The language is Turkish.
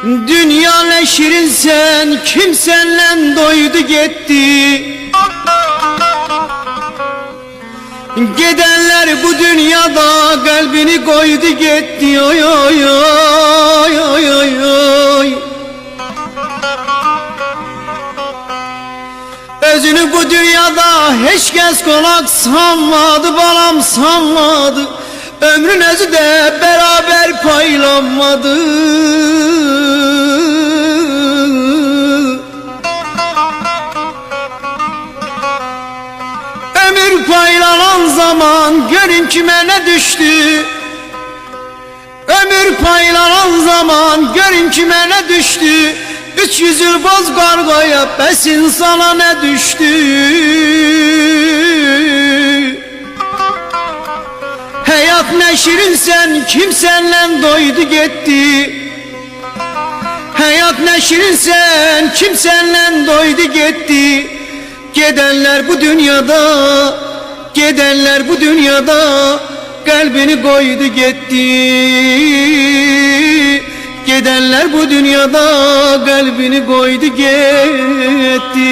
Dünya ne şirin sen, kim senle doydu gitti. Gidenler bu dünyada kalbini koydu gitti. Oy oy oy oy oy oy. Özünü bu dünyada hiç kez konak sanmadı, balam sanmadı. Ömrün özü de beraber paylanmadı. Ömür paylanan zaman görün kime ne düştü. Ömür paylanan zaman görün kime ne düştü. 300 yıl boz kargaya pes insana ne düştü. Hayat ne şirin sen, kim senle doydu gitti. Hayat ne şirin sen, kim senle doydu gitti. Gidenler bu dünyada, gidenler bu dünyada kalbini koydu gitti. Gidenler bu dünyada kalbini koydu gitti.